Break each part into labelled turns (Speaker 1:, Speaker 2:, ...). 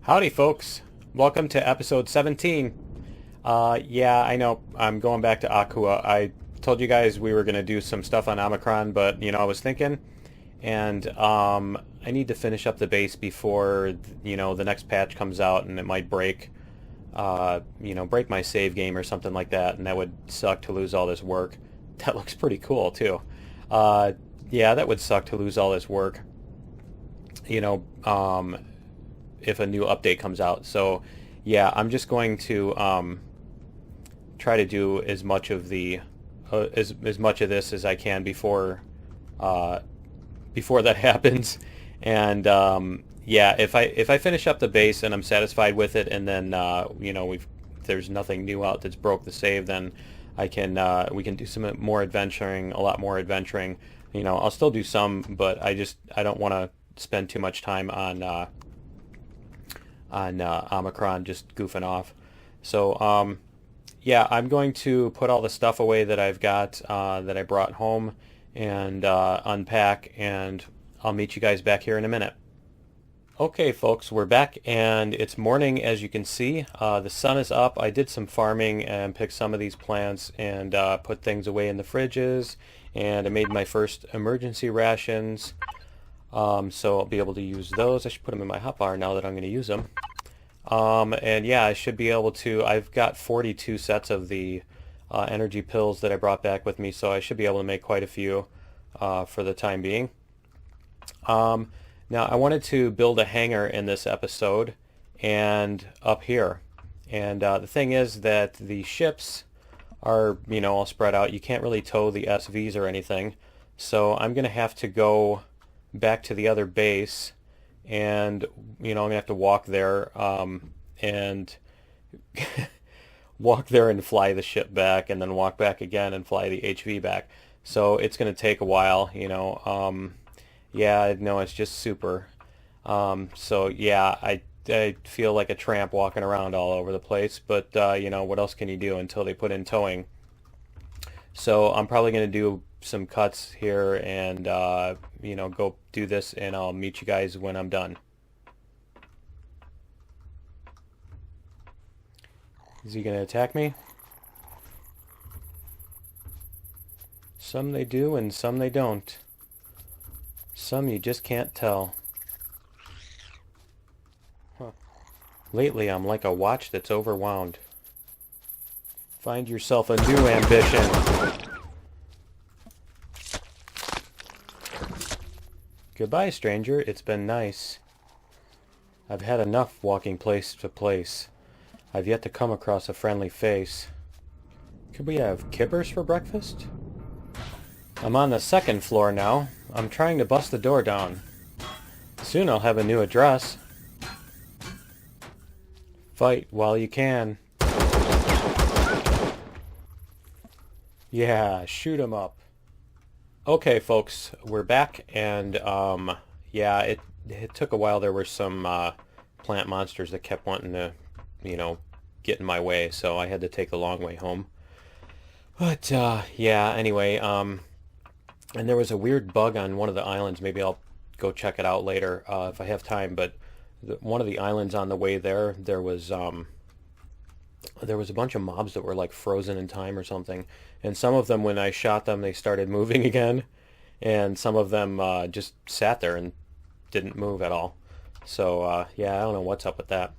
Speaker 1: Howdy, folks. Welcome to episode 17. Yeah, I know I'm going back to Akua. I told you guys we were going to do some stuff on Omicron, but, I was thinking, and I need to finish up the base before, the next patch comes out, and it might break, break my save game or something like that, and that would suck to lose all this work. That looks pretty cool, too. Yeah, that would suck to lose all this work. If a new update comes out. So yeah, I'm just going to try to do as much of the as much of this as I can before that happens. And yeah, if I finish up the base and I'm satisfied with it, and then there's nothing new out that's broke the save, then I can we can do some more adventuring, a lot more adventuring. I'll still do some, but I don't want to spend too much time on Omicron, just goofing off. So yeah, I'm going to put all the stuff away that I've got that I brought home and unpack, and I'll meet you guys back here in a minute. Okay, folks, we're back, and it's morning. As you can see, the sun is up. I did some farming and picked some of these plants and put things away in the fridges, and I made my first emergency rations. So I'll be able to use those. I should put them in my hotbar now that I'm going to use them. And yeah, I should be able to, I've got 42 sets of the energy pills that I brought back with me, so I should be able to make quite a few for the time being. Now I wanted to build a hangar in this episode and up here. And the thing is that the ships are, all spread out. You can't really tow the SVs or anything. So I'm going to have to go back to the other base, and I'm gonna have to walk there and walk there and fly the ship back, and then walk back again and fly the HV back. So it's gonna take a while. Yeah, no, it's just super. So yeah, I feel like a tramp walking around all over the place, but what else can you do until they put in towing? So I'm probably gonna do some cuts here and go do this, and I'll meet you guys when I'm done. Is he gonna attack me? Some they do and some they don't. Some you just can't tell. Huh. Lately I'm like a watch that's overwound. Find yourself a new ambition. Goodbye, stranger. It's been nice. I've had enough walking place to place. I've yet to come across a friendly face. Could we have kippers for breakfast? I'm on the second floor now. I'm trying to bust the door down. Soon I'll have a new address. Fight while you can. Yeah, shoot 'em up. Okay, folks, we're back, and yeah, it took a while. There were some plant monsters that kept wanting to, get in my way, so I had to take the long way home. But yeah, anyway, and there was a weird bug on one of the islands. Maybe I'll go check it out later if I have time. But one of the islands on the way there was a bunch of mobs that were like frozen in time or something, and some of them, when I shot them, they started moving again, and some of them just sat there and didn't move at all. So yeah, I don't know what's up with that.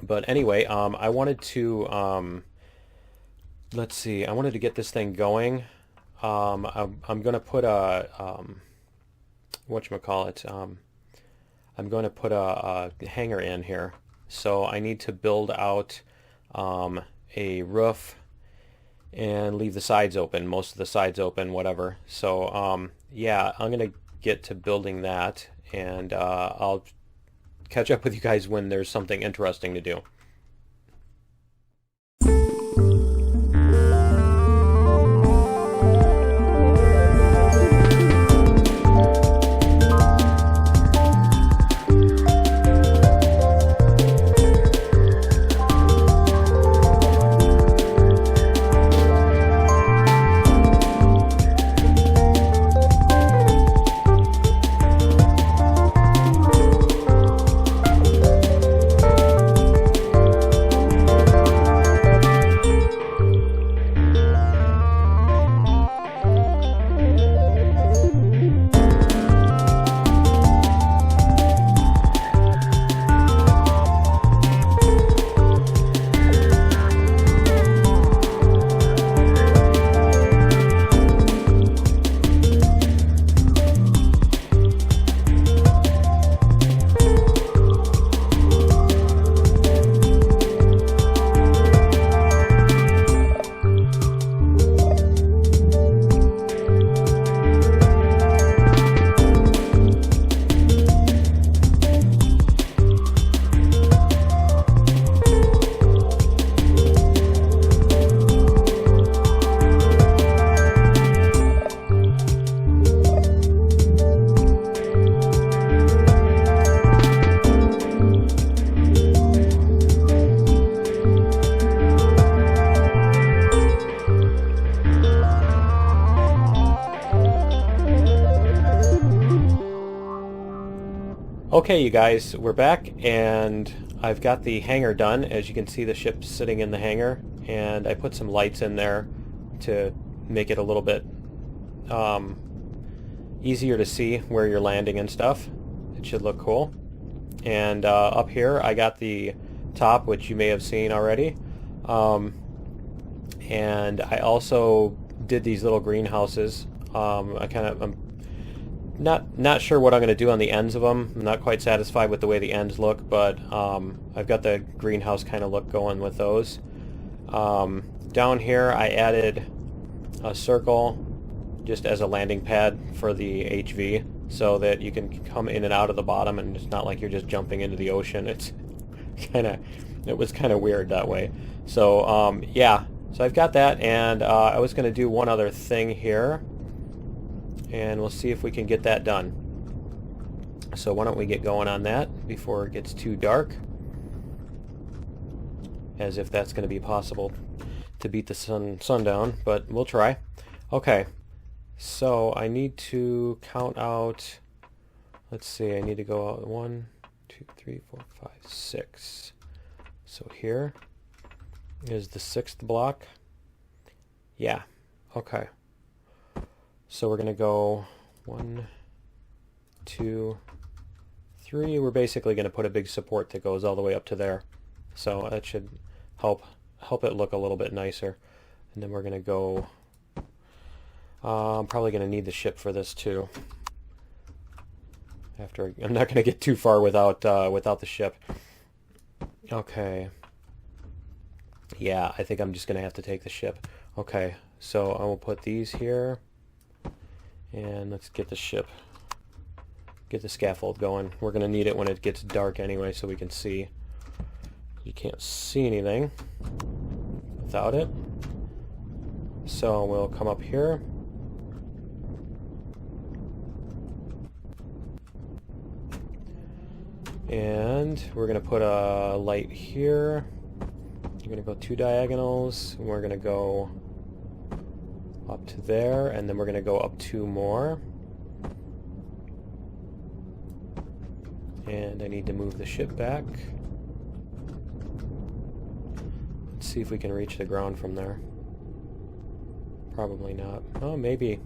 Speaker 1: But anyway, I wanted to let's see, I wanted to get this thing going. I'm gonna put a whatchamacallit, I'm going to put a hangar in here, so I need to build out a roof and leave the sides open, most of the sides open, whatever. So yeah, I'm gonna get to building that, and I'll catch up with you guys when there's something interesting to do. Okay, you guys, we're back, and I've got the hangar done. As you can see, the ship's sitting in the hangar, and I put some lights in there to make it a little bit easier to see where you're landing and stuff. It should look cool. And up here, I got the top, which you may have seen already. And I also did these little greenhouses. I'm not sure what I'm going to do on the ends of them. I'm not quite satisfied with the way the ends look, but I've got the greenhouse kind of look going with those. Down here I added a circle just as a landing pad for the HV so that you can come in and out of the bottom and it's not like you're just jumping into the ocean. It was kind of weird that way. So yeah, so I've got that, and I was going to do one other thing here, and we'll see if we can get that done. So why don't we get going on that before it gets too dark, as if that's going to be possible to beat the sundown, but we'll try. Okay, so I need to count out, let's see, I need to go out 1, 2, 3, 4, 5, 6. So here is the 6th block. Yeah, okay. So we're going to go 1, 2, 3. We're basically going to put a big support that goes all the way up to there. So that should help it look a little bit nicer. And then we're going to go, I'm probably going to need the ship for this too. I'm not going to get too far without the ship. Okay. Yeah, I think I'm just going to have to take the ship. Okay, so I will put these here. And let's get the ship, get the scaffold going. We're going to need it when it gets dark anyway so we can see. You can't see anything without it. So we'll come up here. And we're going to put a light here. We're going to go 2 diagonals, and we're going to go up to there, and then we're going to go up 2 more. And I need to move the ship back. Let's see if we can reach the ground from there. Probably not. Oh, maybe.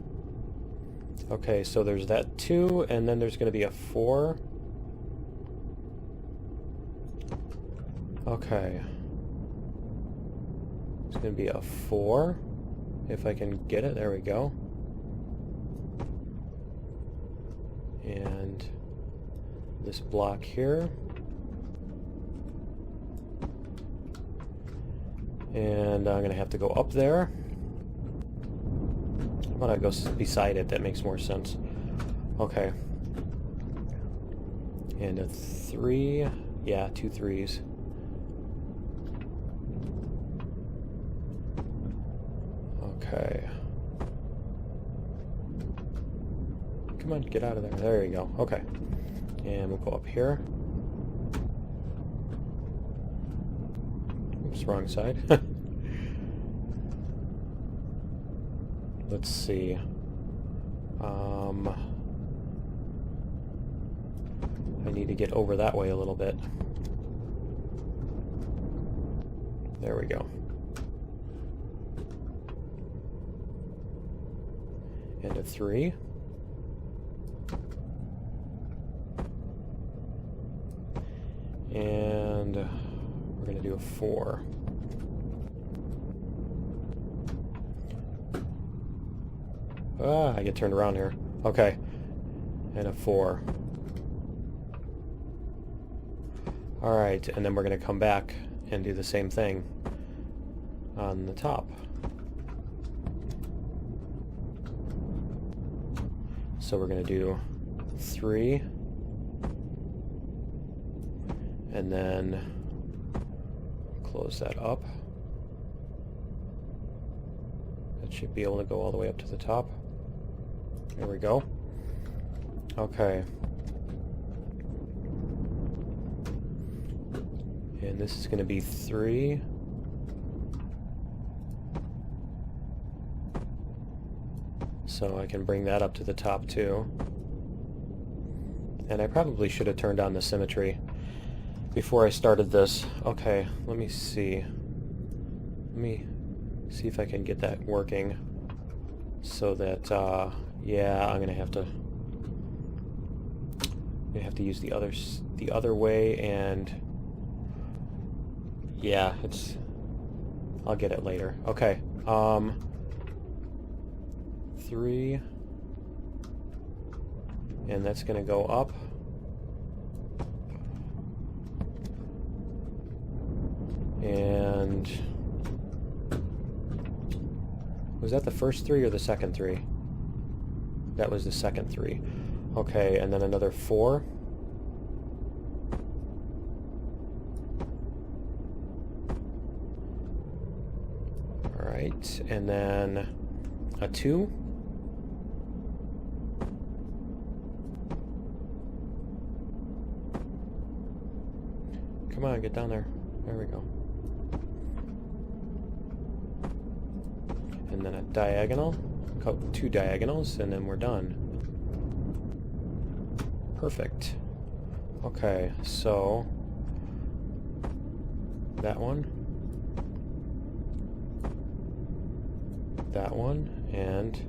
Speaker 1: Okay, so there's that 2, and then there's going to be a 4. Okay. It's going to be a 4. If I can get it, there we go. And this block here. And I'm going to have to go up there. Why don't I go beside it? That makes more sense. Okay. And a 3. Yeah, 2 3s. Okay. Come on, get out of there. There you go. Okay. And we'll go up here. Oops, wrong side. Let's see. I need to get over that way a little bit. There we go. And a 3. And we're going to do a 4. Ah, I get turned around here. Okay. And a 4. Alright, and then we're going to come back and do the same thing on the top. So we're going to do 3, and then close that up. That should be able to go all the way up to the top. There we go. Okay. And this is going to be 3. So I can bring that up to the top too. And I probably should have turned on the symmetry before I started this. Okay, let me see. Let me see if I can get that working so that, yeah, I'm gonna have to use the other way, and yeah, I'll get it later. Okay, 3, and that's gonna go up. And was that the first 3 or the second 3? That was the second 3. Okay, and then another 4. Alright, and then a 2. Come on, get down there. There we go. And then a diagonal, 2 diagonals, and then we're done. Perfect. Okay, so that one, and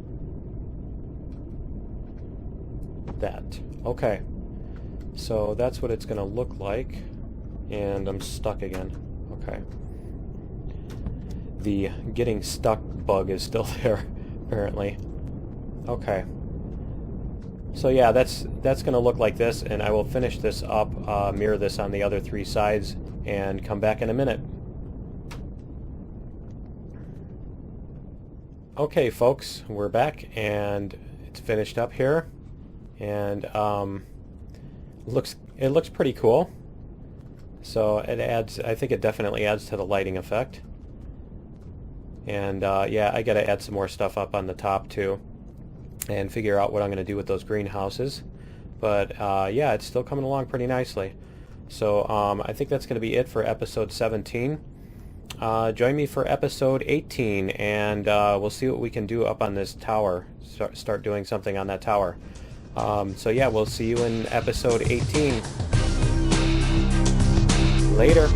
Speaker 1: that. Okay, so that's what it's going to look like, and I'm stuck again. Okay. The getting stuck bug is still there, apparently. Okay. So yeah, that's going to look like this, and I will finish this up, mirror this on the other 3 sides, and come back in a minute. Okay, folks, we're back, and it's finished up here, and it looks pretty cool. So it adds, I think it definitely adds to the lighting effect. And yeah, I gotta add some more stuff up on the top too, and figure out what I'm gonna do with those greenhouses. But yeah, it's still coming along pretty nicely. So I think that's gonna be it for episode 17. Join me for episode 18, and we'll see what we can do up on this tower. Start doing something on that tower. So yeah, we'll see you in episode 18. Later.